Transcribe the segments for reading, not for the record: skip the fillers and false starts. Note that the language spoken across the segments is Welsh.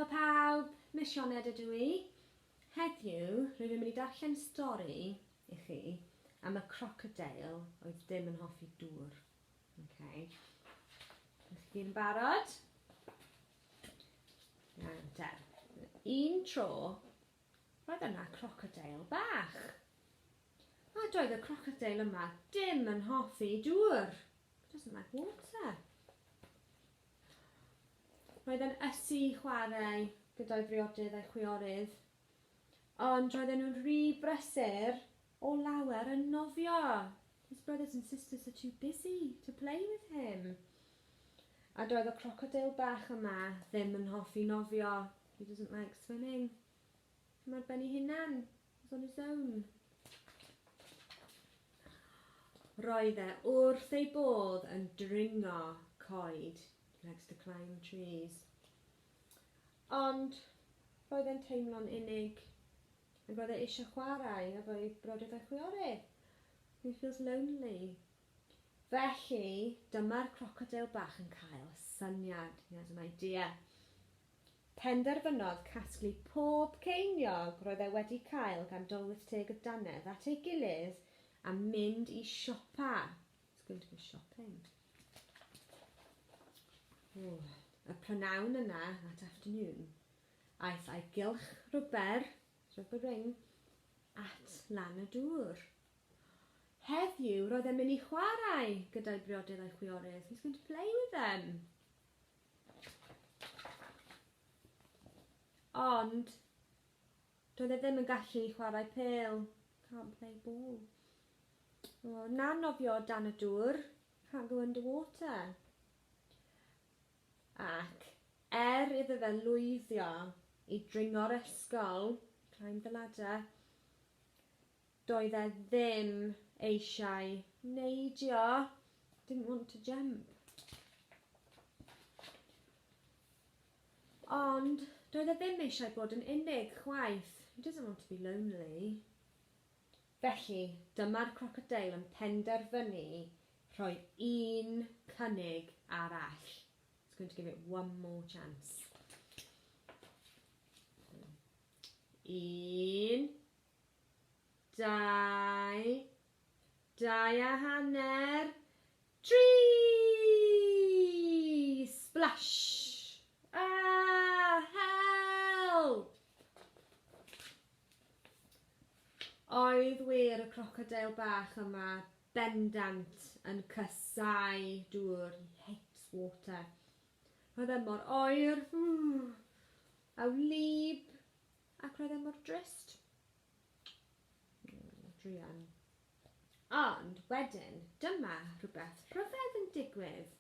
Helo pawb, mae Sioned ydw i. Heddiw, rwy'n mynd i darllen stori i chi am y crocodile oedd ddim yn hoffi dŵr. Okay. Ydych chi yn barod? Un tro, roedd yna crocodile bach. A doedd y crocodile yma dim yn hoffi dŵr. Doesn't like water. Roedd yn ysu chwarae gyda'i briodydd a'i chwiorydd, ond roedden nhw'n rhy brysur o lawer yn nofio. His brothers and sisters are too busy to play with him. A doedd y crocodile bach yma ddim yn hoffi nofio. He doesn't like swimming. Mae'r ben ei hunan. He's on his own. Roedd e wrth ei bodd yn dringo coed. He likes to climb trees. Ond roedd e'n teimlo'n unig. Ac roedd e eisiau chwarae efo'i brodyr a'i chwiorydd. He feels lonely. Felly, dyma'r crocodile bach yn cael syniad. He has an idea. Penderfynodd casglu pob ceiniog roedd e wedi cael gan Dolwydd Teg y Dannedd at ei gilydd a mynd i siopa. He's going to go shopping. Y prynawn yna, that afternoon, aeth a'i gylch rwber, rubber ring, at lan y dŵr. Heddiw, roedd e'n mynd i chwarae gyda'i briodydd a'i chwiorydd. He's going to play with them. Ond, doedd e ddim yn gallu chwarae pêl. Can't play ball. Na nofio dan y dŵr. Can't go underwater. Ac iddo fe lwyddio i dringo'r ysgol, climb the ladder, doedd e ddim eisiau neidio, didn't want to jump. Ond doedd e ddim eisiau bod yn unig chwaith. He doesn't want to be lonely. Felly, dyma'r crocodile yn penderfynu rhoi un cynnig arall. Going to give it one more chance. 1, 2, 2 a hanner, 3! Splash! Ah, help! Oedd wir y crocodile bach yma bendant yn cysau dŵr. He hates water. Roedd e mor oer, a wlyb, ac roedd e mor drist. Drian. Ond wedyn, dyma rhywbeth rhyfedd yn digwydd.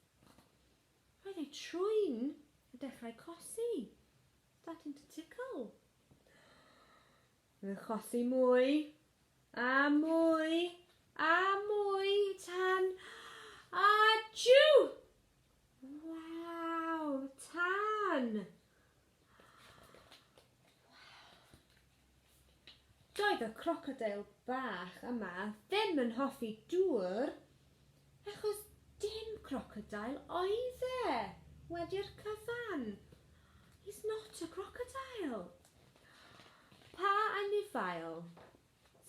Roedd ei trwyn yn dechrau cosi. Starting to tickle. Roedd e'n chosi mwy, a mwy, a mwy, tan, a jiw! Wow, tan! Doedd y crocodile bach yma ddim yn hoffi dŵr, achos dim crocodile oedd e wedi'r cyfan. He's not a crocodile. Pa anifail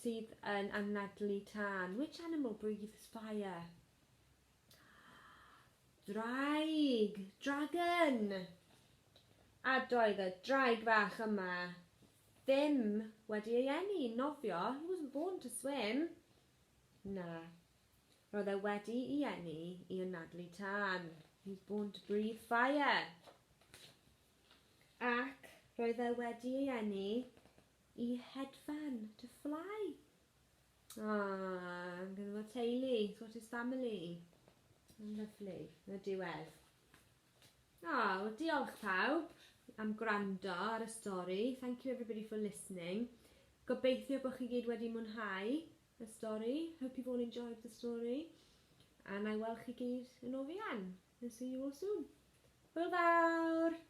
sydd yn anadlu tân? Which animal breathes fire? Draig, dragon. A doedd y draig bach yma ddim wedi ei eni, nofio. He wasn't born to swim. Na. Roedd e wedi ei eni i anadlu tân. He's born to breathe fire. Ac roedd e wedi ei eni i hedfan, to fly. Gyda fo teulu, he's got his family. Lovely, y diwedd. Diolch pawb am gwrando ar y stori. Thank you everybody for listening. Gobeithio bod chi gyd wedi mwynhau y stori. Hope you've all enjoyed the story. A na i weld chi gyd yn o fuan. I'll see you all soon. Hwyl fawr!